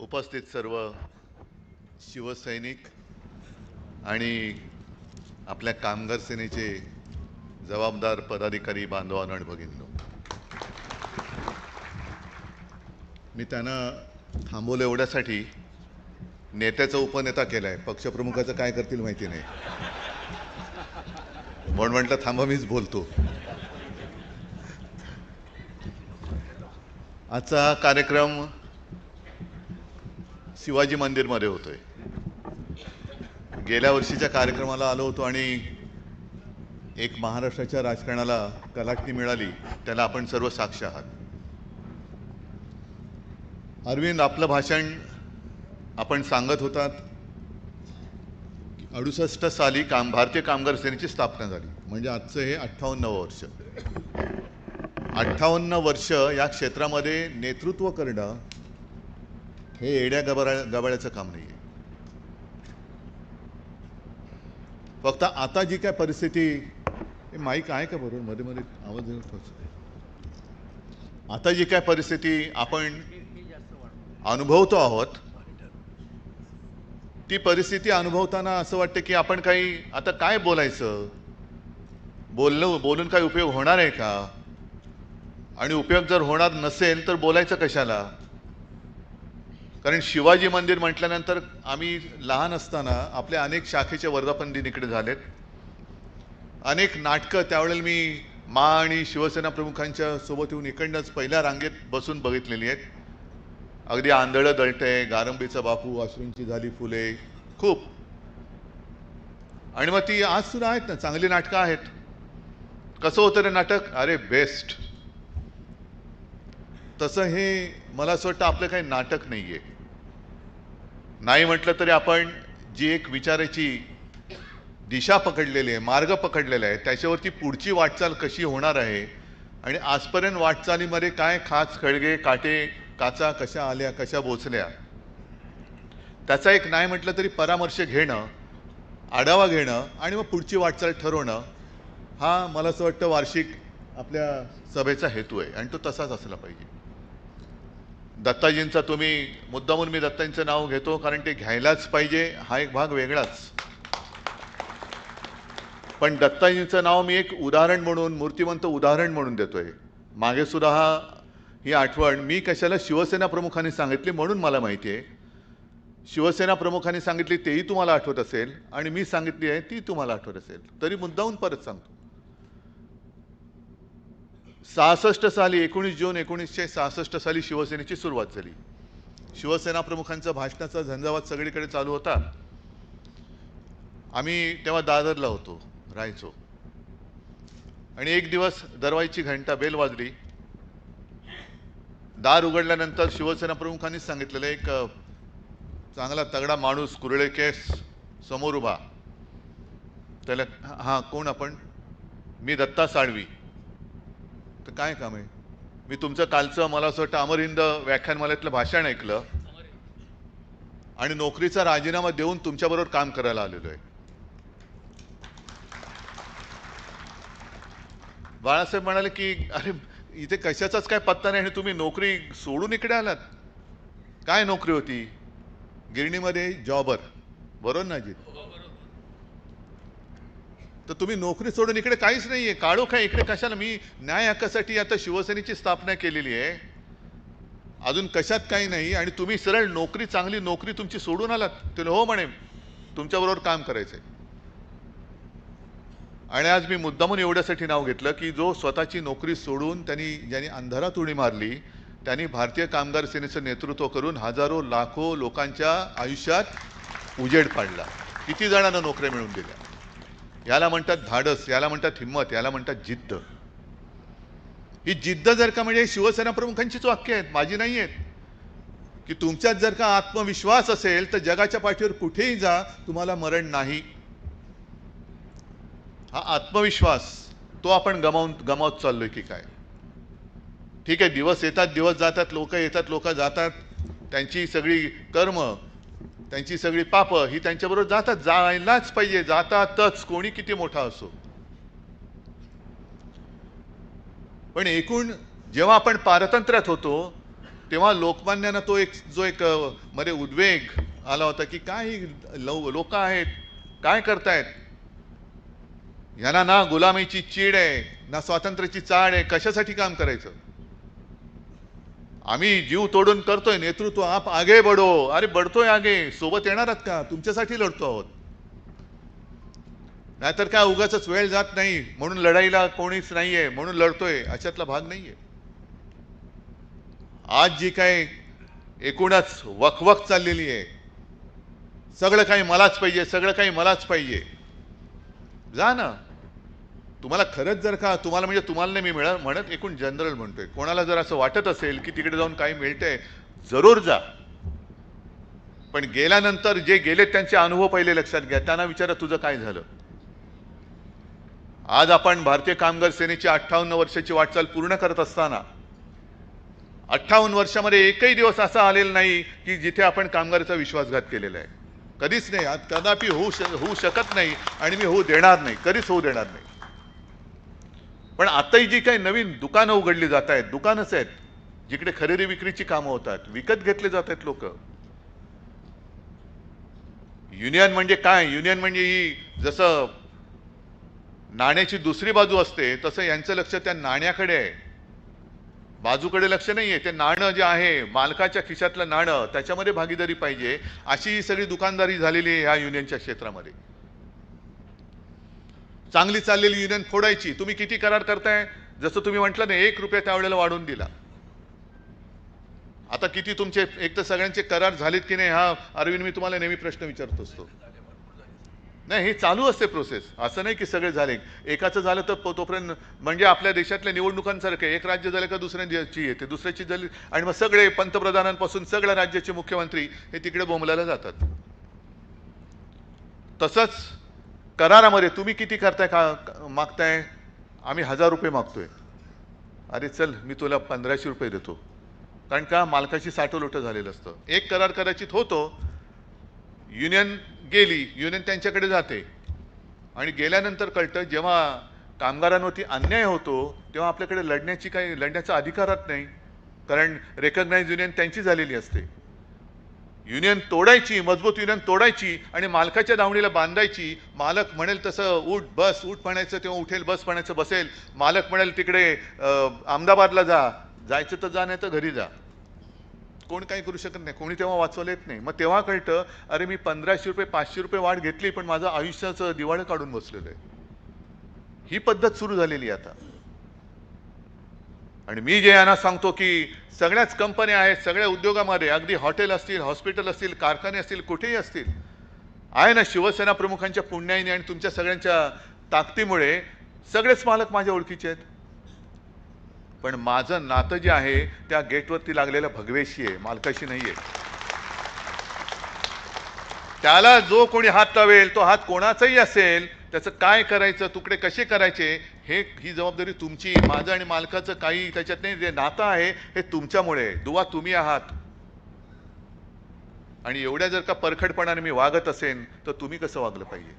उपस्थित सर्व शिवसैनिक आणि आपल्या कामगार सेनेचे जबाबदार पदाधिकारी बांधवांनो आणि भगिनींनो, मी त्यांना थांबवलं एवढ्यासाठी नेत्याचा उपनेता केलाय. पक्षप्रमुखाचं काय करतील माहिती नाही, म्हणून म्हटलं थांबा मीच बोलतो. आजचा कार्यक्रम शिवाजी मंदिरमध्ये होतोय. गेल्या वर्षीच्या कार्यक्रमाला आलो होतो आणि एक महाराष्ट्राच्या राजकारणाला कलाटणी मिळाली, त्याला आपण सर्व साक्ष आहात. अरविंद, आपलं भाषण आपण सांगत होतात की 68 साली भारतीय कामगार सेनेची स्थापना झाली, म्हणजे आजचं हे 58वं वर्ष. 58 वर्ष या क्षेत्रामध्ये नेतृत्व करणं हे एड्या गबाळ्याचं काम नाही आहे. फक्त आता जी काय परिस्थिती, माईक आहे का बरोबर? मध्ये मध्ये आवाज येतो. आता जी काय परिस्थिती आपण अनुभवतो आहोत, ती परिस्थिती अनुभवताना असं वाटतं की आपण काही आता काय बोलायचं, बोलून काही उपयोग होणार आहे का? आणि उपयोग जर होणार नसेल तर बोलायचं कशाला? कारण शिवाजी मंदिर म्हटल्यानंतर आम्ही लहान असताना आपल्या अनेक शाखेचे वर्धापन दिन इकडे झालेत. अनेक नाटकं त्यावेळेला मी मा आणि शिवसेना प्रमुखांच्या सोबत येऊन इकडनंच पहिल्या रांगेत बसून बघितलेली आहेत. अगदी आंधळं दळतंय, गारंबीचा बापू, अश्रूंची झाली फुले, खूप. आणि मग ती आज सुद्धा आहेत ना, चांगली नाटकं आहेत. कसं होतं रे नाटक? अरे बेस्ट. तसं हे मला असं वाटतं आपलं काही नाटक नाहीये. नाही म्हटलं तरी आपण जी एक विचाराची दिशा पकडलेली आहे, मार्ग पकडलेला आहे, त्याच्यावरती पुढची वाटचाल कशी होणार आहे आणि आजपर्यंत वाटचालीमध्ये काय खाच खळगे काटे काचा कशा आल्या, कशा बोचल्या, त्याचा एक नाही म्हटलं तरी परामर्श घेणं, आढावा घेणं आणि मग पुढची वाटचाल ठरवणं, हा मला असं वाटतं वार्षिक आपल्या सभेचा हेतू आहे आणि तो तसाच असला पाहिजे. दत्ताजींचा तुम्ही मुद्दामून मी दत्ताजींचं नाव घेतो कारण ते घ्यायलाच पाहिजे, हा एक भाग वेगळाच. पण दत्ताजींचं नाव मी एक उदाहरण म्हणून, मूर्तिमंत उदाहरण म्हणून देतोय. मागे सुद्धा ही आठवण मी कशाला शिवसेना प्रमुखांनी सांगितली म्हणून मला माहिती आहे. शिवसेना प्रमुखांनी सांगितली तेही तुम्हाला आठवत असेल आणि मी सांगितली आहे ती तुम्हाला आठवत असेल, तरी मुद्दाहून परत सांगतो. 66 साली 19 जून 1966 साली शिवसेनेची सुरुवात झाली. शिवसेना प्रमुखांचा भाषणाचा झंझावात सगळीकडे चालू होता. आम्ही तेव्हा दादरला होतो, राहायचो. आणि एक दिवस दरवाजाची घंटा बेल वाजली. दार उघडल्यानंतर शिवसेना प्रमुखांनी सांगितलेलं एक चांगला तगडा माणूस, कुरळे केस, समोर उभा. त्याला, हां कोण आपण? मी दत्ता साळवी. तर काय काम आहे? मी तुमचं कालचं मला असं वाटतं अमर हिंद व्याख्यानमालेतलं भाषण ऐकलं आणि नोकरीचा राजीनामा देऊन तुमच्याबरोबर काम करायला आलेलो आहे. बाळासाहेब म्हणाले की अरे इथे कशाचाच काय पत्ता नाही आणि तुम्ही नोकरी सोडून इकडे आलात. काय नोकरी होती? गिरणीमध्ये जॉबर, बरोबर ना जी? तर तुम्ही नोकरी सोडून इकडे काहीच नाहीये, काळोख आहे इकडे, कशाला? मी न्याय हक्कासाठी आता शिवसेनेची स्थापना केलेली आहे, अजून कशात काही नाही आणि तुम्ही सरळ नोकरी, चांगली नोकरी तुमची सोडून आलात. ते हो म्हणे तुमच्याबरोबर काम करायचंय. आणि आज मी मुद्दामून एवढ्यासाठी नाव घेतलं की जो स्वतःची नोकरी सोडून ज्यांनी अंधारात उडी मारली, त्यांनी भारतीय कामगार सेनेचं नेतृत्व करून हजारो लाखो लोकांच्या आयुष्यात उजेड पाडला. किती जणांना नोकऱ्या मिळवून दिल्या. याला म्हणतात धाडस, याला म्हणतात हिम्मत, याला म्हणतात जिद्द. ही जिद्द जर का म्हणजे शिवसेना प्रमुखांचीच वाक्य आहेत, माझी नाही आहेत. की तुमच्यात जर का आत्मविश्वास असेल तर जगाच्या पाठीवर कुठेही जा, तुम्हाला मरण नाही. हा आत्मविश्वास तो आपण गमावत चाललोय की काय? ठीक आहे, दिवस येतात दिवस जातात, लोक येतात लोक जातात, त्यांची सगळी कर्म, त्यांची सगळी पाप ही त्यांच्याबरोबर जातात, जायलाच पाहिजे, जातातच, कोणी किती मोठा असो. पण एकूण जेव्हा आपण पारतंत्र्यात होतो तेव्हा लोकमान्यांना तो एक जो एक मध्ये उद्वेग आला होता की काय लोक आहेत, काय करतायत, यांना ना गुलामीची चीड आहे ना स्वातंत्र्याची चाड आहे, कशासाठी काम करायचं. आम्ही जीव तोडून करतोय, नेतृत्व आप आगे बढो. अरे बढतोय आगे, सोबत येणार आहात का? तुमच्यासाठी लढतो आहोत. नाहीतर काय उगाच वेळ जात नाही म्हणून लढाईला कोणीच नाहीये म्हणून लढतोय, अशातला भाग नाहीये. आज जी काय एकूणच वकवक चाललेली आहे, सगळं काही मलाच पाहिजे, सगळं काही मलाच पाहिजे. जा ना. तुम्हाला खरंच जर का तुम्हाला म्हणजे तुम्हाला नाही मी म्हणत, एकूण जनरल म्हणतोय, कोणाला जर असं वाटत असेल की तिकडे जाऊन काही मिळतंय, जरूर जा. पण गेल्यानंतर जे गेले त्यांचे अनुभव पहिले लक्षात घ्या. त्यांना विचारा तुझं काय झालं. आज आपण भारतीय कामगार सेनेची 58 वर्षाची वाटचाल पूर्ण करत असताना 58 वर्षामध्ये एकही दिवस असा आलेला नाही की जिथे आपण कामगाराचा विश्वासघात केलेला आहे. कधीच नाही. आज कदापि होऊ शकत नाही आणि मी होऊ देणार नाही, कधीच होऊ देणार नाही. पण आताही जी काही नवीन दुकानं उघडली जात आहेत, दुकानच आहेत जिकडे खरेदी विक्रीची कामं होतात, विकत घेतले जात आहेत लोक. युनियन म्हणजे काय? युनियन म्हणजे ही जसं नाण्याची दुसरी बाजू असते तसं यांचं लक्ष त्या नाण्याकडे आहे, बाजूकडे लक्ष नाहीये. ते नाणं जे आहे मालकाच्या खिशातलं नाणं, त्याच्यामध्ये भागीदारी पाहिजे, अशी ही सगळी दुकानदारी झालेली आहे ह्या युनियनच्या क्षेत्रामध्ये. चांगली चाललेली युनियन फोडायची. तुम्ही किती करार करताय? जसं तुम्ही म्हटलं ना, 1 रुपया त्यावेळेला वाढवून दिला. आता किती तुमचे एक तर सगळ्यांचे करार झालेत की नाही, हा अरविंद मी तुम्हाला नेहमी प्रश्न विचारत असतो. नाही, हे चालू असते प्रोसेस. असं नाही की सगळे झाले. एकाचं झालं तर तोपर्यंत म्हणजे आपल्या देशातल्या निवडणुकांसारखं एक राज्य झालं का दुसऱ्याची येते, दुसऱ्याची झाली आणि मग सगळे पंतप्रधानांपासून सगळ्या राज्याचे मुख्यमंत्री हे तिकडे बोंबलायला जातात. तसंच करारामध्ये तुम्ही किती करताय का मागताय? आम्ही 1000 रुपये मागतोय. अरे चल मी तुला 1500 रुपये देतो. कारण का मालकाची साठवलोट झालेलं असतं. एक करार कदाचित होतो, युनियन गेली, युनियन त्यांच्याकडे जाते आणि गेल्यानंतर कळतं जेव्हा कामगारांवरती अन्याय होतो तेव्हा आपल्याकडे लढण्याचा अधिकारच नाही, कारण रेकग्नाइज युनियन त्यांची झालेली असते. युनियन तोडायची, मजबूत युनियन तोडायची आणि मालकाच्या दावणीला बांधायची. मालक म्हणेल तसं उठ बस, उठ म्हणायचं तेव्हा उठेल, बस म्हणायचं बसेल. मालक म्हणेल तिकडे अहमदाबादला जायचं तर जा, नाही तर घरी जा. कोण काही करू शकत नाही, कोणी तेव्हा वाचवलं येत नाही. मग तेव्हा कळतं अरे मी 1500 रुपये 500 रुपये वाढ घेतली पण माझं आयुष्याचं दिवाळं काढून बसलेलं आहे. ही पद्धत सुरू झालेली आता. आणि मी जे यांना सांगतो की सगळ्याच कंपन्या आहेत, सगळ्या उद्योगामध्ये, अगदी हॉटेल असतील, हॉस्पिटल असतील, कारखाने असतील, कुठेही असतील, आहे ना शिवसेना प्रमुखांच्या पुण्याईने आणि तुमच्या सगळ्यांच्या ताकदीमुळे सगळेच मालक माझ्या ओळखीचे आहेत. पण माझं नातं जे आहे त्या गेटवरती लागलेल्या भगवेशी आहे, मालकाशी नाहीये. त्याला जो कोणी हात लावेल, तो हात कोणाचाही असेल, त्याचं काय करायचं, तुकडे कसे करायचे, ही जबाबदारी तुमची. माझं आणि मालकाचं काही त्याच्यात नाही. जे नातं आहे हे तुमच्यामुळे, दुवा तुम्ही आहात. आणि एवढ्या जर का परखडपणाने मी वागत असेन तर तुम्ही कसं वागलं पाहिजे?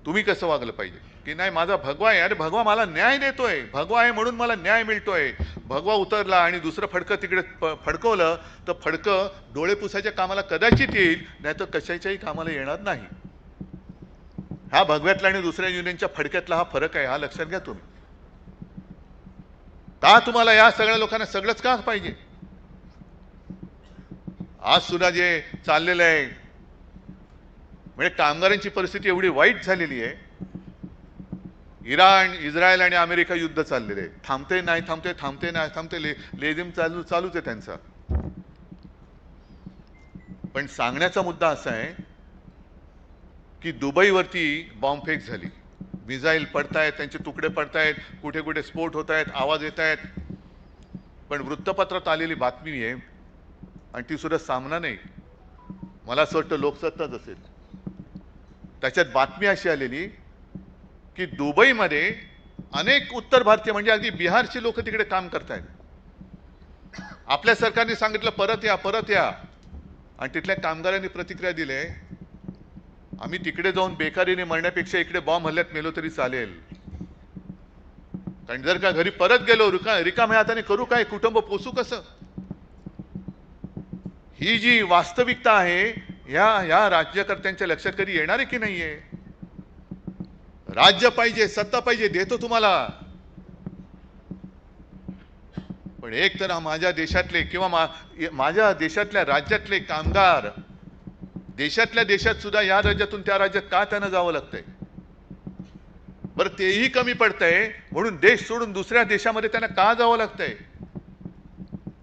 तुम्ही कसं वागलं पाहिजे की नाही माझा भगवा आहे, अरे भगवा मला न्याय देतोय, भगवा आहे म्हणून मला न्याय मिळतोय. भगवा उतरला आणि दुसरं फडकं तिकडे फडकवलं तर फडकं डोळे पुसायच्या कामाला कदाचित येईल, नाही तर कशाच्याही कामाला येणार नाही. हा भगव्यातला आणि दुसऱ्या युनियनच्या फडक्यातला हा फरक आहे, हा लक्षात घ्या तुम्ही. का तुम्हाला या सगळ्या लोकांना सगळंच का पाहिजे? आज सुद्धा जे चाललेलं आहे म्हणजे कामगारांची परिस्थिती एवढी वाईट झालेली आहे. इराण, इस्रायल आणि अमेरिका युद्ध चाललेले आहे. थांबते नाही थांबते, थांबते नाही थांबते, लेझिम चालूच आहे त्यांचा. पण सांगण्याचा मुद्दा असा आहे की दुबईवरती बॉम्बफेक झाली, मिसाईल पडतायत, त्यांचे तुकडे पडतायत, कुठे कुठे स्फोट होत आहेत, आवाज येत आहेत. पण वृत्तपत्रात आलेली बातमी आहे आणि ती सुद्धा सामना नाही, मला असं वाटतं लोकसत्ताच असेल. त्याच्यात बातमी अशी आलेली की दुबईमध्ये अनेक उत्तर भारतीय म्हणजे अगदी बिहारची लोक तिकडे काम करतायत. आपल्या सरकारने सांगितलं परत या, परत या. आणि तिथल्या कामगारांनी प्रतिक्रिया दिली, आम्ही तिकडे जाऊन बेकारीने मरण्यापेक्षा इकडे बॉम्ब हल्ल्यात मेलो तरी चालेल. कारण जर का घरी परत गेलो रिकाम्या हाताने करू काय, कुटुंब पोसू कसं? ही जी वास्तविकता आहे या राज्यकर्त्यांच्या लक्षात कधी येणार आहे की नाहीये? राज्य पाहिजे, सत्ता पाहिजे, देतो तुम्हाला, पण एक तर माझ्या देशातले किंवा माझ्या देशातल्या राज्यातले कामगार देशातल्या देशात सुद्धा या राज्यातून त्या राज्यात का त्यांना जावं लागतंय? बरं तेही कमी पडतंय म्हणून देश सोडून दुसऱ्या देशामध्ये त्यांना का जावं लागतंय?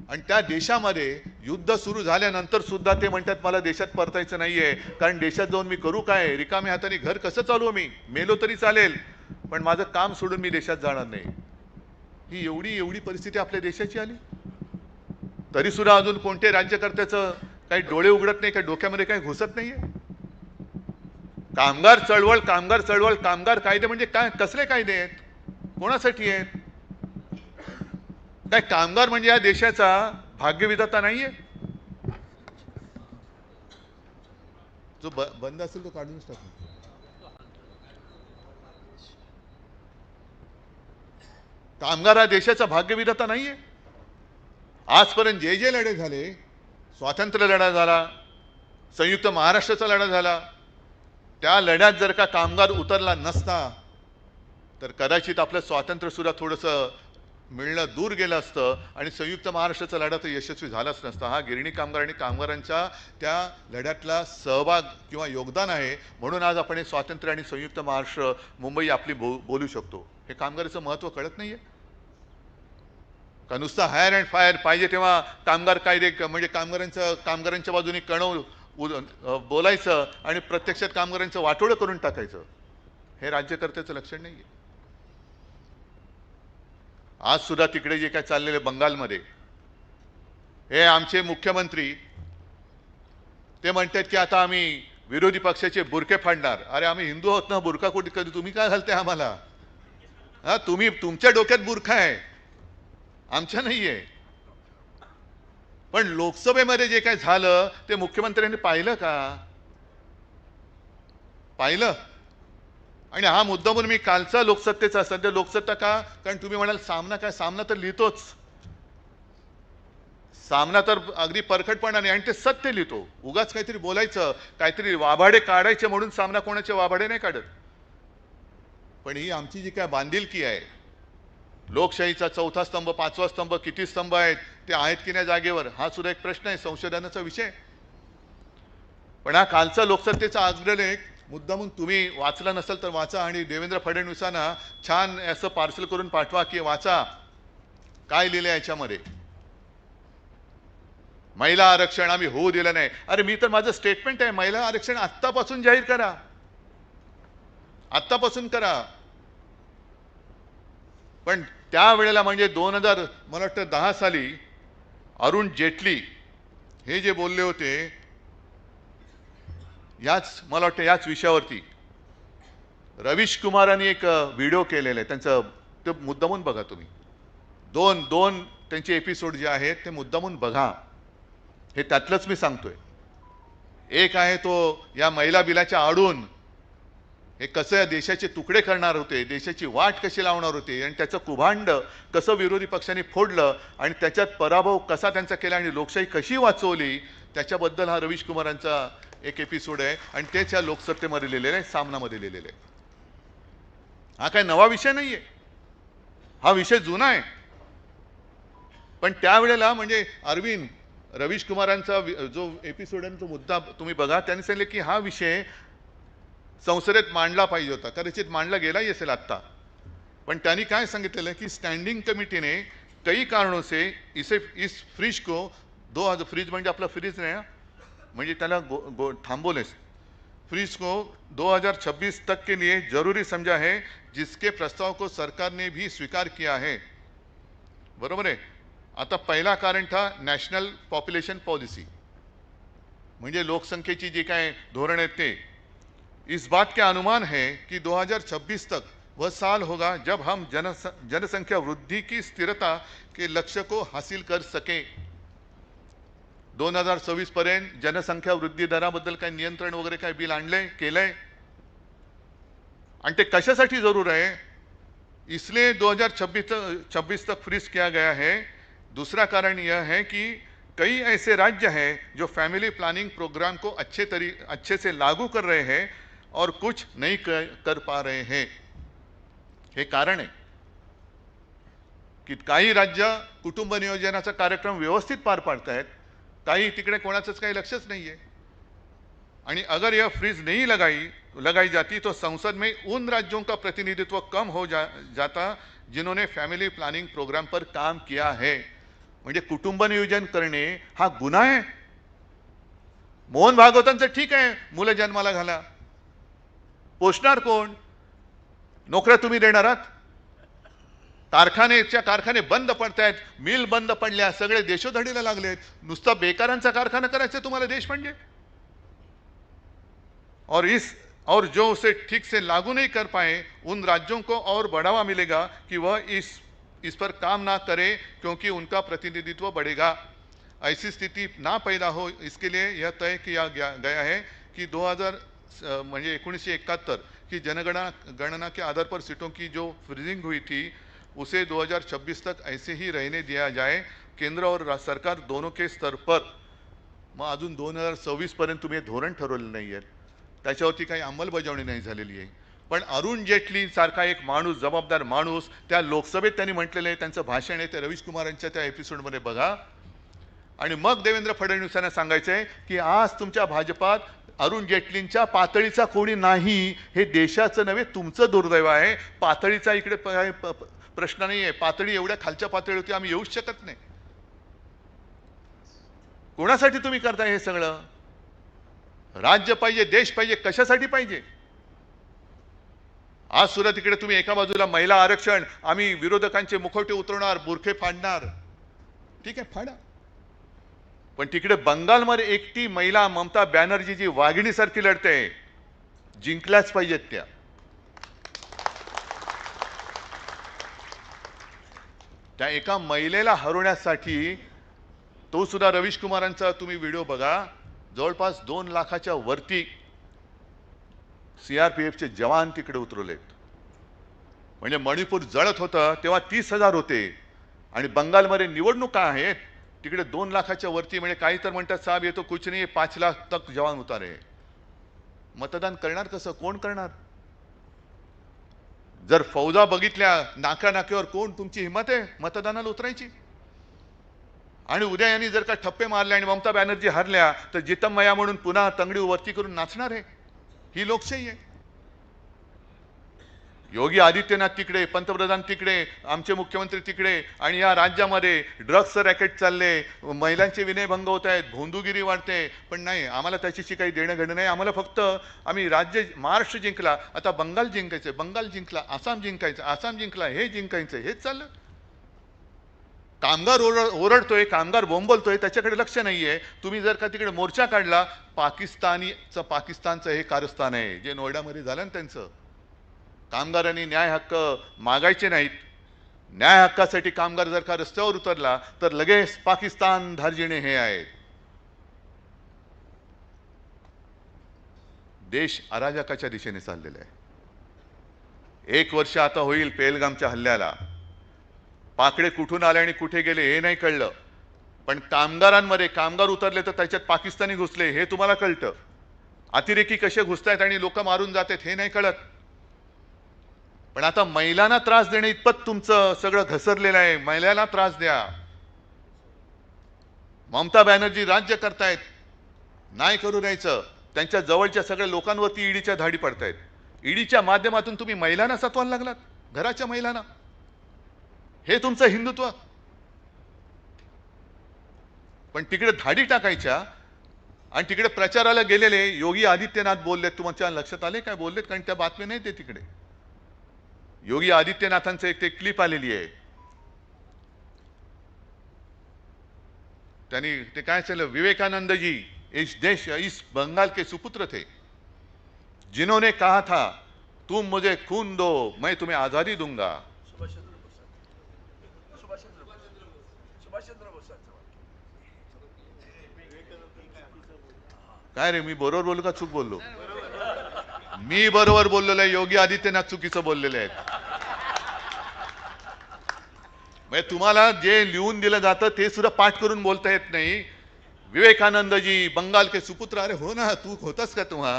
आणि त्या देशामध्ये युद्ध सुरू झाल्यानंतर सुद्धा ते म्हणतात मला देशात परतायचं नाहीये, कारण देशात जाऊन मी करू काय? रिकाम्या हाताने घर कसं चालवू? मी मेलो तरी चालेल, पण माझं काम सोडून मी देशात जाणार नाही. ही एवढी परिस्थिती आपल्या देशाची आली, तरी सुद्धा अजून कोणते राज्यकर्त्याचं काही डोळे उघडत नाही, काही डोक्यामध्ये काही घुसत नाहीये. कामगार चळवळ, कामगार कायदे म्हणजे काय? कसले कायदे आहेत? कोणासाठी आहेत? काय कामगार म्हणजे या देशाचा भाग्यविधाता नाहीये? जो बंद असेल तो काढूनच टाकू. कामगार हा देशाचा भाग्यविधाता नाहीये? आजपर्यंत जे लढे झाले, स्वातंत्र्य लढा झाला, संयुक्त महाराष्ट्राचा लढा झाला, त्या लढ्यात जर का कामगार उतरला नसता तर कदाचित आपलं स्वातंत्र्य सुद्धा थोडंसं मिळणं दूर गेलं असतं आणि संयुक्त महाराष्ट्राचा लढा तर यशस्वी झालाच नसता. हा गिरणी कामगार आणि कामगारांच्या त्या लढ्यातला सहभाग किंवा योगदान आहे, म्हणून आज आपण हे स्वातंत्र्य आणि संयुक्त महाराष्ट्र मुंबई आपली बोलू शकतो. हे कामगाराचं महत्त्व कळत नाहीये का? नुसतं हायर अँड फायर पाहिजे तेव्हा कामगार कायदे म्हणजे कामगारांच्या बाजूने बोलायचं आणि प्रत्यक्षात कामगारांचं वाटोळं करून टाकायचं, हे राज्यकर्त्याचं लक्षण नाहीये. आज सुद्धा तिकडे जे काय चाललेले बंगालमध्ये, हे आमचे मुख्यमंत्री ते म्हणतात की आता आम्ही विरोधी पक्षाचे बुरके फाडणार. अरे आम्ही हिंदू आहोत ना, बुरका कुठे कधी तुम्ही काय घालताय आम्हाला? हा, तुम्ही तुमच्या डोक्यात बुरखा आहे, आमच्या नाहीये. पण लोकसभेमध्ये जे काय झालं ते मुख्यमंत्र्यांनी पाहिलं का? पाहिलं? आणि हा मुद्दा म्हणून मी कालचा लोकसत्तेचा सध्या लोकसत्ता का? कारण तुम्ही म्हणाल सामना काय? सामना तर लिहितोच, सामना तर अगदी परखडपणाने आणि ते सत्य लिहितो. उगाच काहीतरी बोलायचं, काहीतरी वाभाडे काढायचे म्हणून सामना कोणाचे वाभाडे नाही काढत. पण ही आमची जी काय बांधिलकी आहे, लोकशाहीचा चौथा स्तंभ, पाचवा स्तंभ, किती स्तंभ आहेत ते आहेत की नाही जागेवर, हा सुद्धा एक प्रश्न आहे, संशोधनाचा विषय. पण हा कालचा लोकसत्तेचा अग्रलेख मुद्दामून तुम्ही वाचला नसेल तर वाचा आणि देवेंद्र फडणवीसांना छान असं पार्सल करून पाठवा की वाचा काय लिहिलं याच्यामध्ये. महिला आरक्षण आम्ही होऊ दिलं नाही. अरे मी तर माझं स्टेटमेंट आहे, महिला आरक्षण आत्तापासून जाहीर करा, आत्तापासून करा. पण त्यावेळेला म्हणजे मला वाटतं 10 साली अरुण जेटली हे जे बोलले होते मला वाटतं याच विषयावरती रवीश कुमारांनी एक व्हिडिओ केलेला आहे त्यांचं, ते मुद्दामून बघा तुम्ही. दोन त्यांचे एपिसोड जे आहेत ते मुद्दामून बघा. हे त्यातलंच मी सांगतोय. एक आहे तो या महिला बिलाच्या आडून हे कसं देशाचे तुकडे करणार होते, देशाची वाट कशी लावणार होते आणि त्याचं कुभांड कसं विरोधी पक्षांनी फोडलं आणि त्याच्यात पराभव कसा त्यांचा केला आणि लोकशाही कशी वाचवली, त्याच्याबद्दल हा रवीश कुमारांचा एक एपिसोड आहे आणि तेच या लोकसत्तेमध्ये लिहिलेलं आहे, सामनामध्ये लिहिलेलं आहे. हा काय नवा विषय नाहीये, हा विषय जुना आहे. पण त्यावेळेला म्हणजे रवीश कुमारांचा जो एपिसोड आहे तो मुद्दा तुम्ही बघा. त्यांनी सांगितले की हा विषय संसदेत मांडला पाहिजे होता, कदाचित मांडला गेलाही असेल आत्ता. पण त्यांनी काय सांगितलेलं की स्टँडिंग कमिटी ने कई कारणों से इस फ्रीज को फ्रीज म्हणजे आपला फ्रीज नाही म्हणजे त्याला थांबवले, फ्रीज को 2026 तक के लिए जरूरी समझा है, जिसके प्रस्ताव को सरकार ने भी स्वीकार किया है. बरोबर आहे. आता पहिला कारण था नॅशनल पॉप्युलेशन पॉलिसी, म्हणजे लोकसंख्येची जी काय धोरण आहे ते. इस बात के अनुमान है कि 2026 तक वह साल होगा जब हम जनसंख्या वृद्धि की स्थिरता के लक्ष्य को हासिल कर सके. 2026 पर्यंत जनसंख्या वृद्धी दराबद्दल काही नियंत्रण वगैरे काही बिल आणलंय केलंय. आणि ते कशासाठी जरूर आहे? इसलिए 2026 तक फ्रीज किया गया है। दूसरा कारण यह है कि कई ऐसे राज्य हैं जो फैमिली प्लानिंग प्रोग्राम को अच्छे से लागू कर रहे हैं और कुछ नहीं कर पा रहे हैं। हे कारण आहे की काही राज्य कुटुंब नियोजनाचा कार्यक्रम व्यवस्थित पार पाडतायत, काही तिकडे कोणाचंच काही लक्षच नाहीये। आणि अगर यह फ्रीज नहीं लगाई जाती तो संसद में उन राज्यों का प्रतिनिधित्व कम हो जाता जिन्होंने फैमिली प्लानिंग प्रोग्राम पर काम किया है। म्हणजे कुटुंब नियोजन करणे हा गुन्हा आहे। मोहन भागवतांचं ठीक आहे, मुलं जन्माला घाला, पोषणार कोण? नोकऱ्या तुम्ही देणार आहात? कारखाने बंद पडतायत, मिल बंद पडल्या, सगळे देशोधडीला लागलेत, नुसता बेकारांचा कारखाना करायचा तुम्हाला देश म्हणजे। और जो उसे ठीक से लागू नहीं कर पाए उन राज्यों को और बढ़ावा मिलेगा कि वह इस पर काम ना करे क्योंकि उनका प्रतिनिधित्व बढ़ेगा। ऐसी स्थिति ना पैदा हो इसके लिए यह तय किया गया है कि 1971 की जनगणना के आधार पर सीटों की जो फ्रीजिंग हुई थी उसे 2026 तक ऐसे ही रहने दिया जाए। केंद्र और सरकार दोनों के स्तर पर मग अजून 2026 पर्यंत तुम्ही धोरण ठरवलं नाहीये, त्याच्यावरती काही अंमलबजावणी नाही झालेली आहे। पण अरुण जेटली सारखा एक माणूस, जबाबदार माणूस, त्या लोकसभेत त्यांनी म्हटलेलं आहे, त्यांचं भाषण आहे ते रवीश कुमारांच्या त्या एपिसोडमध्ये बघा। आणि मग देवेंद्र फडणवीसांना सांगायचंय की आज तुमच्या भाजपात अरुण जेटलींच्या पातळीचा कोणी नाही, हे देशाचं नव्हे तुमचं दुर्दैव आहे। पातळीचा इकडे प्रश्न नाही आहे, पातळी एवढ्या खालच्या पातळीवरती आम्ही येऊच शकत नाही। कोणासाठी तुम्ही करताय हे सगळं? राज्य पाहिजे, देश पाहिजे, कशासाठी पाहिजे? आज सुद्धा तिकडे तुम्ही एका बाजूला महिला आरक्षण, आम्ही विरोधकांचे मुखवटे उतरवणार, बुरखे फाडणार, ठीक आहे फाडा, पण तिकडे बंगालमध्ये एकटी महिला ममता बॅनर्जी जी वाघिणीसारखी लढते, जिंकल्याच पाहिजेत त्या। त्या एका महिलेला हरवण्यासाठी तो सुद्धा रवीश कुमारांचा तुम्ही व्हिडिओ बघा, जवळपास 2 लाखाच्या वरती सीआरपीएफचे जवान तिकडे उतरवलेत। म्हणजे मणिपूर जळत होतं तेव्हा 30,000 होते आणि बंगालमध्ये निवडणुका आहेत, तिकडे 2 लाखाच्या वरती, म्हणजे काही तर म्हणतात साहेब ये तो कुछ नहीं 5 लाख तक जवान उतारे। मतदान करणार कसं? कोण करणार? जर फौजा बघितल्या नाक्यावर, कोण तुमची हिम्मत आहे मतदानाला उतरायची? आणि उद्या यांनी जर का ठप्पे मारले आणि ममता बॅनर्जी हरल्या तर जितमया म्हणून पुन्हा तंगडी वरती करून नाचणार आहे? ही लोकशाही आहे। योगी आदित्यनाथ तिकडे, पंतप्रधान तिकडे, आमचे मुख्यमंत्री तिकडे, आणि या राज्यामध्ये ड्रग्सचं रॅकेट चालले, महिलांचे विनयभंग होत आहेत, भोंदूगिरी वाढते, पण नाही, आम्हाला त्याच्याशी काही देणं घेणं नाही। आम्हाला फक्त आम्ही महाराष्ट्र जिंकला, आता बंगाल जिंकायचं, बंगाल जिंकला, आसाम जिंकायचं, आसाम जिंकला, हे जिंकायचं, हेच चाललं। कामगार ओरडतोय, कामगार बोंबलतोय, त्याच्याकडे लक्ष नाहीये। तुम्ही जर का तिकडे मोर्चा काढला, पाकिस्तानचं हे कारस्थान आहे जे नोएडामध्ये झालं ना त्यांचं। कामगारांनी न्याय हक्क मागायचे नाहीत, न्याय हक्कासाठी कामगार जर का रस्त्यावर उतरला तर लगेच पाकिस्तान धार्जिणे हे आहेत। देश अराजकाच्या दिशेने चाललेला आहे। 1 वर्ष आता होईल पेहलगामच्या हल्ल्याला, पाकडे कुठून आले आणि कुठे गेले हे नाही कळलं, पण कामगारांमध्ये कामगार उतरले तर त्याच्यात पाकिस्तानी घुसले हे तुम्हाला कळतं, अतिरेकी कसे घुसतायत आणि लोक मारून जातात हे नाही कळत। पण आता महिलांना त्रास देणे इतपत तुमचं सगळं घसरलेलं आहे, महिलांना त्रास द्या। ममता बॅनर्जी राज्य करतायत, नाही करू द्यायचं, त्यांच्या जवळच्या सगळ्या लोकांवरती ईडीच्या धाडी पडतायत। ईडीच्या माध्यमातून तुम्ही महिलांना सत्वायला लागलात, घराच्या महिलांना, हे तुमचं हिंदुत्व? पण तिकडे धाडी टाकायच्या आणि तिकडे प्रचाराला गेलेले योगी आदित्यनाथ बोललेत, तुमच्या लक्षात आले काय बोललेत? कारण त्या बातम्या नाही ते तिकडे। योगी आदित्यनाथांचं एक क्लिप आलेली आहे, त्यांनी ते काय सांगितलं, विवेकानंद जी इस बंगाल के सुपुत्र थे जिन्होंने कहा था तुम मुझे खून दो मैं तुम्हें आजादी दूंगा। काय रे, मी बरोबर बोललो का चूक बोललो? मी बरोबर बोललेलो आहे, योगी आदित्यनाथ चुकीचं बोललेले आहेत। म्हणजे तुम्हाला जे लिहून दिलं जातं ते सुद्धा पाठ करून बोलता येत नाही. विवेकानंदजी बंगाल के सुपुत्र, अरे हो ना, तू होतास का तुम्हा?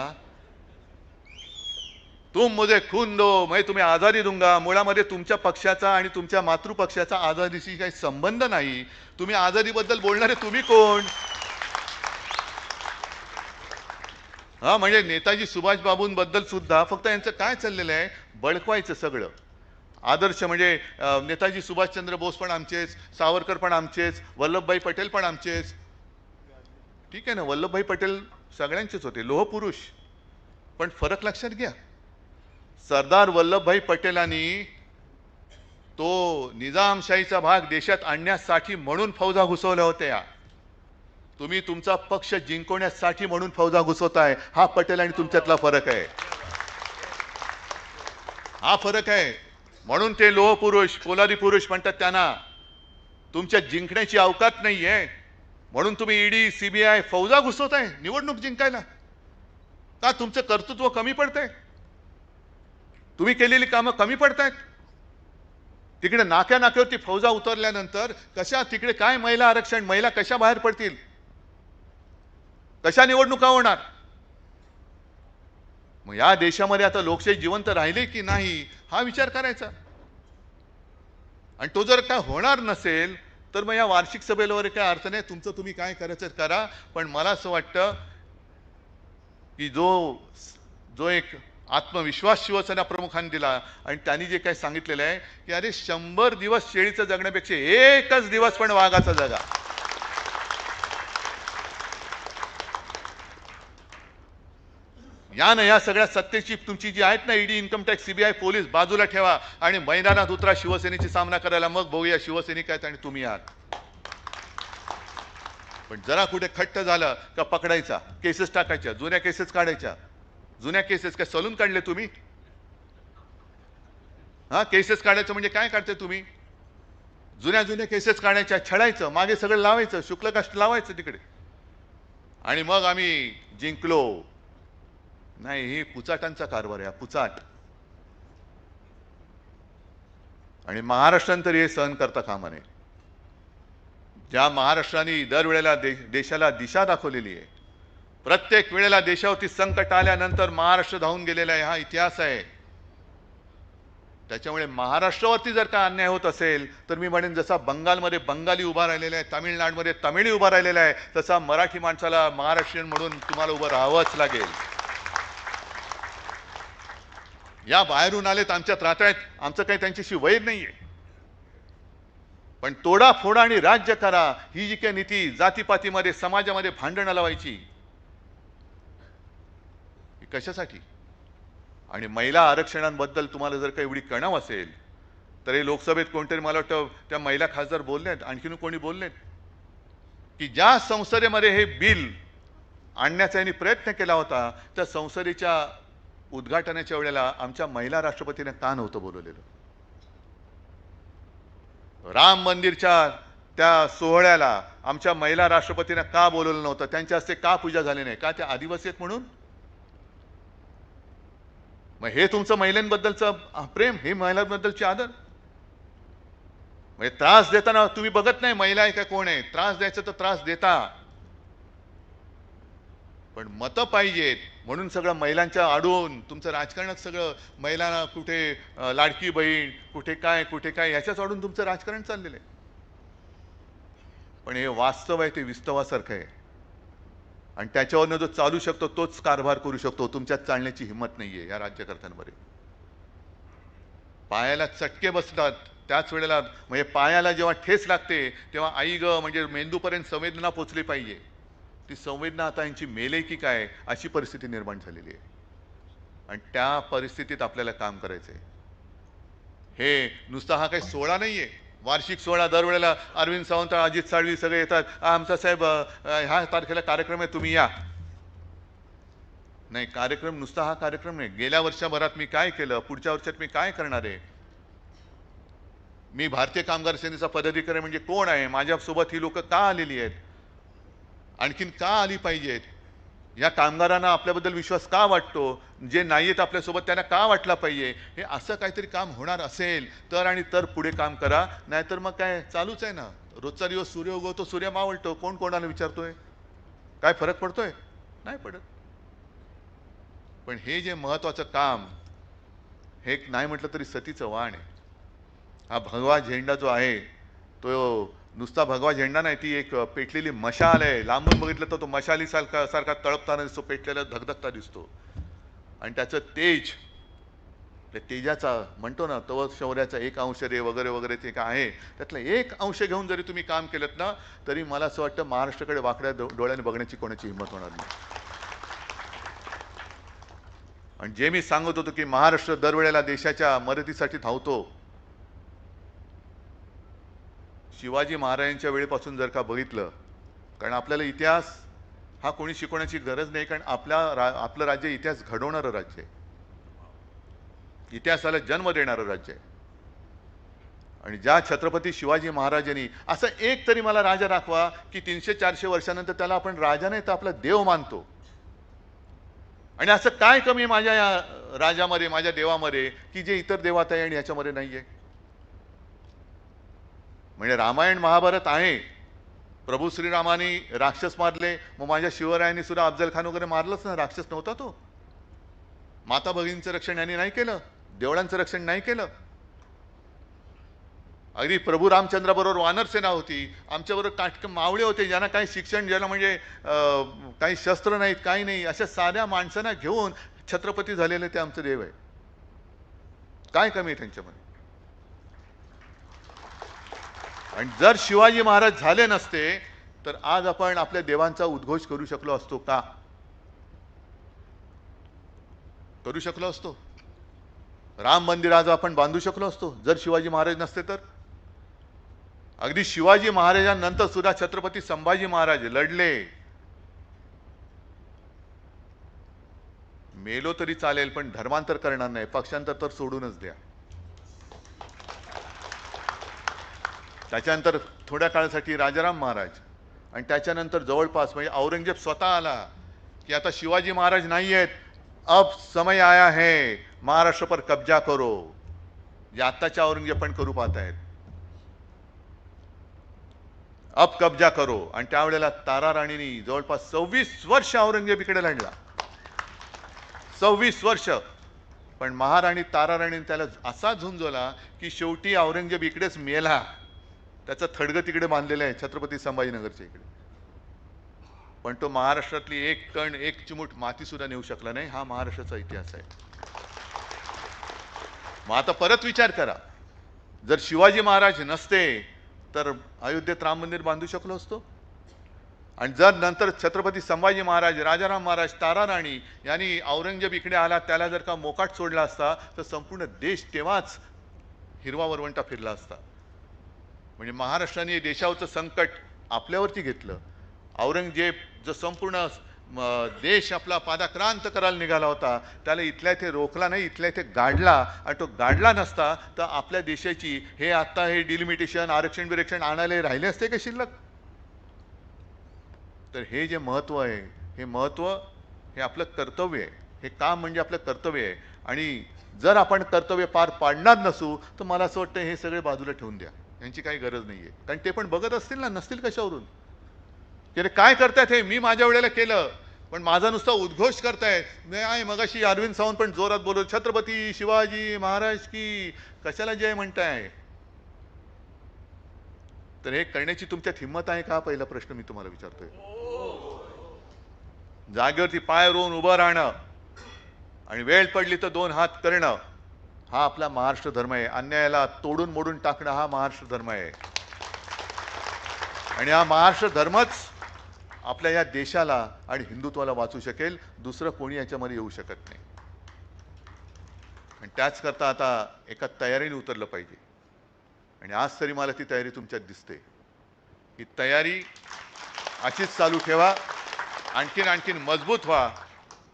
तुम मुझे खून दो मैं तुम्हें आजादी दूंगा. मुळामध्ये तुमच्या पक्षाचा आणि तुमच्या मातृपक्षाचा आझादीशी काही संबंध नाही. तुम्ही आझादीबद्दल बोलणारे तुम्ही कोण? हा, म्हणजे नेताजी सुभाषबाबूंबद्दल सुद्धा फक्त यांचं काय चाललेलं आहे, बळकवायचं सगळं. आदर्श म्हणजे नेताजी सुभाषचंद्र बोस पण आमचेच, सावरकर पण आमचेच, वल्लभभाई पटेल पण आमचेच. ठीक आहे ना, वल्लभभाई पटेल सगळ्यांचेच होते, लोहपुरुष. पण फरक लक्षात घ्या, सरदार वल्लभभाई पटेलांनी तो निजामशाहीचा भाग देशात आणण्यासाठी म्हणून फौजा घुसवल्या होत्या. तुम्ही तुमचा पक्ष जिंकवण्यासाठी म्हणून फौजा घुसवताय. हा पटेल आणि तुमच्यातला फरक आहे, हा फरक आहे. म्हणून ते लोह पुरुष, पोलादी पुरुष म्हणतात त्यांना. तुमच्या जिंकण्याची अवकात नाहीये म्हणून तुम्ही ईडी सीबीआय फौजा घुसवताय निवडणूक जिंकायला. का तुमचं कर्तृत्व कमी पडतंय? तुम्ही केलेली कामं कमी पडतायत? तिकडे नाक्या नाक्यावरती फौजा उतरल्यानंतर कशा तिकडे काय महिला आरक्षण, महिला कशा बाहेर पडतील, कशा निवडणुका होणार? मग या देशामध्ये आता लोकशाही जिवंत राहिली की नाही हा विचार करायचा. आणि तो जर काय होणार नसेल तर मग या वार्षिक सभेला वगैरे काय अर्थ नाही. तुमचं तुम्ही काय करायचं करा. पण मला असं वाटतं की जो जो एक आत्मविश्वास शिवसेना प्रमुखांनी दिला आणि त्यांनी जे काही सांगितलेलं आहे की अरे 100 दिवस शेळीचं जगण्यापेक्षा एकच दिवस पण वाघाचा जगा. या ना, या सगळ्या सत्तेची तुमची जी आहेत ना, ED, income tax, CBI, police बाजूला ठेवा आणि मैदानात उतरा शिवसेनेची सामना करायला. मग बघूया शिवसैनिक आहेत आणि तुम्ही आहात. पण जरा कुठे खट्ट झालं का पकडायचा, केसेस टाकायच्या, जुन्या केसेस काढायच्या. जुन्या केसेस काय सलून काढले तुम्ही? हा, केसेस काढायचं म्हणजे काय काढते तुम्ही? जुन्या केसेस काढायच्या, छळायचं, मागे सगळं लावायचं, शुक्लकाष्ट लावायचं तिकडे. आणि मग आम्ही जिंकलो. नाही, हे पुचाटांचा कारभार आहे, पुचाट. आणि महाराष्ट्रानं तरी हे सहन करता कामा नये. ज्या महाराष्ट्राने दरवेळेला देशाला दिशा दाखवलेली आहे, प्रत्येक वेळेला देशावरती संकट आल्यानंतर महाराष्ट्र धावून गेलेला आहे, हा इतिहास आहे. त्याच्यामुळे महाराष्ट्रावरती जर का अन्याय होत असेल तर मी म्हणेन जसा बंगालमध्ये बंगाली उभा राहिलेला आहे, तामिळनाडूमध्ये तमिळी उभा राहिलेला आहे, तसा मराठी माणसाला महाराष्ट्रीयन म्हणून तुम्हाला उभं राहावंच लागेल. या बाहेरून आलेत, आमच्यात राहतायत, आमचं काही त्यांच्याशी वैर नाहीये. पण तोडा फोडा आणि राज्य करा ही जी काही नीती जातीपातीमध्ये समाजामध्ये भांडणं लावायची, ही कशासाठी? आणि महिला आरक्षणांबद्दल तुम्हाला जर का एवढी कणव असेल तर हे लोकसभेत कोणतरी, मला वाटतं त्या महिला खासदार बोललेत, आणखीन कोणी बोललेत की ज्या संसदेमध्ये हे बिल आणण्याचा यांनी प्रयत्न केला होता त्या संसदेच्या उद्घाटनाच्या वेळेला आमच्या महिला राष्ट्रपतीने का नव्हतं बोलवलेलं? राम मंदिरच्या त्या सोहळ्याला आमच्या महिला राष्ट्रपतीने का बोलवलं नव्हतं? त्यांच्या हस्ते का पूजा झाली नाही? का त्या आदिवासी आहेत म्हणून? मग हे तुमचं महिलांबद्दलचं प्रेम, हे महिलांबद्दलची आदर? म्हणजे त्रास देताना तुम्ही बघत नाही महिला आहे का कोण आहे. त्रास द्यायचा तर त्रास देता, पण मतं पाहिजेत म्हणून सगळं महिलांच्या आडून तुमचं राजकारणात सगळं महिलांना कुठे लाडकी बहीण, कुठे काय याच्याच आडून तुमचं राजकारण चाललेलं आहे. पण हे वास्तव आहे ते विस्तवासारखं आहे आणि त्याच्यावरनं जो चालू शकतो तोच कारभार करू शकतो. तुमच्यात चालण्याची हिंमत नाहीये या राज्यकर्त्यांमध्ये. पायाला चटके बसतात त्याच वेळेला, म्हणजे पायाला जेव्हा ठेस लागते तेव्हा आई ग म्हणजे मेंदूपर्यंत संवेदना पोचली पाहिजे. ती संवेदना आता यांची मेले की काय अशी परिस्थिती निर्माण झालेली आहे आणि त्या परिस्थितीत आपल्याला काम करायचं आहे. हे नुसता हा काही सोहळा नाहीये, वार्षिक सोहळा. दरवेळेला अरविंद सावंत, अजित साळवी सगळे येतात, आमचा साहेब ह्या तारखेला कार्यक्रम आहे तुम्ही या. नाही, कार्यक्रम नुसता हा कार्यक्रम नाही. गेल्या वर्षभरात मी काय केलं, पुढच्या वर्षात मी काय करणार आहे, मी भारतीय कामगार सेनेचा पदाधिकारी म्हणजे कोण आहे, माझ्यासोबत ही लोक का आलेली आहेत, आणखीन का आली पाहिजेत, या कामगारांना आपल्याबद्दल विश्वास का वाटतो, जे नाही आहेत आपल्यासोबत त्यांना का वाटला पाहिजे, हे असं काहीतरी काम होणार असेल तर आणि तर पुढे काम करा. नाहीतर मग काय चालूच आहे ना, रोजचा दिवस सूर्य उगवतो सूर्य मावळतो, कोण कोणाला विचारतोय, काय फरक पडतोय, नाही पडत. पण हे जे महत्वाचं काम, हे एक नाही म्हटलं तरी सतीचं वाण आहे. हा भगवा झेंडा जो आहे तो नुसता भगवा झेंडा नाही, ती एक पेटलेली मशाल आहे. लांबून बघितलं तर तो मशाली सारखा तळपताना दिसतो, पेटलेला धगधगता दिसतो. आणि त्याचं तेज, त्या तेजाचा म्हणतो ना, तव शौर्याचा 1 अंश रे वगैरे वगैरे ते काय आहे, त्यातलं 1 अंश घेऊन जरी तुम्ही काम केलं ना, तरी मला असं वाटतं महाराष्ट्राकडे वाकड्या डोळ्याने बघण्याची कोणाची हिंमत होणार नाही. आणि जे मी सांगत होतो की महाराष्ट्र दरवेळेला देशाच्या मदतीसाठी धावतो, शिवाजी महाराजांच्या वेळेपासून जर का बघितलं, कारण आपल्याला इतिहास हा कोणी शिकवण्याची गरज नाही, कारण आपलं राज्य इतिहास घडवणारं राज्य आहे, इतिहासाला जन्म देणारं राज्य आहे. आणि ज्या छत्रपती शिवाजी महाराजांनी असं एक तरी मला राजा दाखवा की 300-400 वर्षानंतर त्याला आपण राजा नाही तर आपला देव मानतो. आणि असं काय कमी माझ्या या राजामध्ये, माझ्या देवामध्ये, की जे इतर देवात आहे आणि याच्यामध्ये नाहीये. म्हणजे रामायण महाभारत आहे, प्रभू श्रीरामाने राक्षस मारले, मग माझ्या शिवरायांनी सुद्धा अफजल खान वगैरे मारलंच ना, राक्षस नव्हता तो. माता भगिनींचं रक्षण यांनी नाही केलं, देवळांचं रक्षण नाही केलं. अगदी प्रभू रामचंद्राबरोबर वानरसेना होती, आमच्याबरोबर काटक मावळे होते, ज्यांना काही शिक्षण, ज्यांना म्हणजे काही शस्त्र नाहीत, काही नाही, अशा साध्या माणसांना घेऊन छत्रपती झालेले ते आमचे देव आहे. काय कमी आहे त्यांच्यामध्ये. आणि जर शिवाजी महाराज झाले नसते तर आज आपण आपल्या देवांचा उद्घोष करू शकलो असतो का? करू शकलो असतो? राम मंदिर आज आपण बांधू शकलो असतो जर शिवाजी महाराज नसते तर? अगदी शिवाजी महाराजांनंतर सुद्धा छत्रपती संभाजी महाराज लढले. मेलो तरी चालेल पण धर्मांतर करणार नाही, पक्षांतर तर सोडूनच द्या. त्याच्यानंतर थोड्या काळासाठी राजाराम महाराज, आणि त्याच्यानंतर जवळपास म्हणजे औरंगजेब स्वतः आला की आता शिवाजी महाराज नाही आहेत, अब समय आया है महाराष्ट्र पर कब्जा करो, जे आत्ताच्या औरंगजेब पण करू पाहत आहेत, अब कब्जा करो. आणि त्यावेळेला तारा राणीनी जवळपास 26 वर्ष औरंगजेब इकडे लढला, 26 वर्ष. पण महाराणी तारा राणीने त्याला असा झुंजवला की शेवटी औरंगजेब इकडेच मेला. त्याचं थडगं तिकडे बांधलेलं आहे छत्रपती संभाजीनगरच्या इकडे, पण तो महाराष्ट्रातली एक कण, एक चिमूट माती सुद्धा नेऊ शकला नाही. हा महाराष्ट्राचा इतिहास आहे. मग आता परत विचार करा, जर शिवाजी महाराज नसते तर अयोध्येत राम मंदिर बांधू शकलो असतो? आणि जर नंतर छत्रपती संभाजी महाराज, राजाराम महाराज, तारा राणी यांनी औरंगजेब इकडे आला, त्याला जर का मोकाट सोडला असता तर संपूर्ण देश तेव्हाच हिरवा वरवंटा फिरला असता. म्हणजे महाराष्ट्राने देशावरचं संकट आपल्यावरती घेतलं. औरंगजेब जो संपूर्ण देश आपला पादाक्रांत करायला निघाला होता, त्याला इथल्या इथे रोखला नाही, इथल्या इथे गाडला. आणि तो गाडला नसता तर आपल्या देशाची हे आता हे डिलिमिटेशन, आरक्षण बिरक्षण आणायला राहिले असते का शिल्लक? तर हे जे महत्त्व आहे, हे महत्त्व हे आपलं कर्तव्य आहे. हे काम म्हणजे आपलं कर्तव्य आहे. आणि जर आपण कर्तव्य पार पाडणार नसू तर मला असं वाटतं हे सगळे बाजूला ठेवून द्या, यांची काही गरज नाही आहे. कारण ते पण बघत असतील ना, नसतील कशावरून की रे काय करतायत हे, मी माझ्या वेळेला केलं पण माझा नुसता उद्घोष करतायत. मी आहे मगाशी अरविंद सावंत पण जोरात बोलत, छत्रपती शिवाजी महाराज की, कशाला जय म्हणताय? तर हे करण्याची तुमच्यात हिंमत आहे का? पहिला प्रश्न मी तुम्हाला विचारतोय. जागेवरती पाय रोवून उभं राहणं आणि वेळ पडली तर 2 हात करणं, हा आपला महाराष्ट्र धर्म आहे. अन्यायाला तोडून मोडून टाकणं हा महाराष्ट्र धर्म आहे. आणि हा महाराष्ट्र धर्मच आपल्या या देशाला आणि हिंदुत्वाला वाचू शकेल, दुसरं कोणी याच्यामध्ये येऊ शकत नाही. आणि त्याच करता आता एका तयारीने उतरलं पाहिजे. आणि आज तरी मला ती तयारी तुमच्यात दिसते. ही तयारी अशीच चालू ठेवा, आणखीन मजबूत व्हा.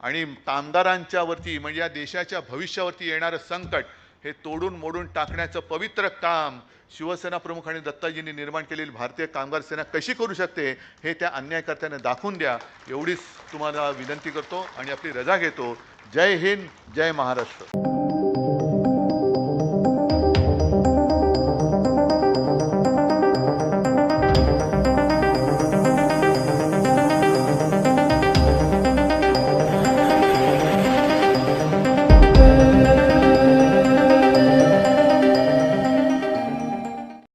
आणि कामगारांच्या वरती म्हणजे या देशाच्या भविष्यावरती येणारं संकट हे तोडून मोडून टाकण्याचं पवित्र काम शिवसेना प्रमुख आणि दत्ताजींनी निर्माण केलेली भारतीय कामगार सेना कशी करू शकते हे त्या अन्यायकर्त्यांना दाखवून द्या, एवढीच तुम्हाला विनंती करतो आणि आपली रजा घेतो. जय हिंद, जय महाराष्ट्र.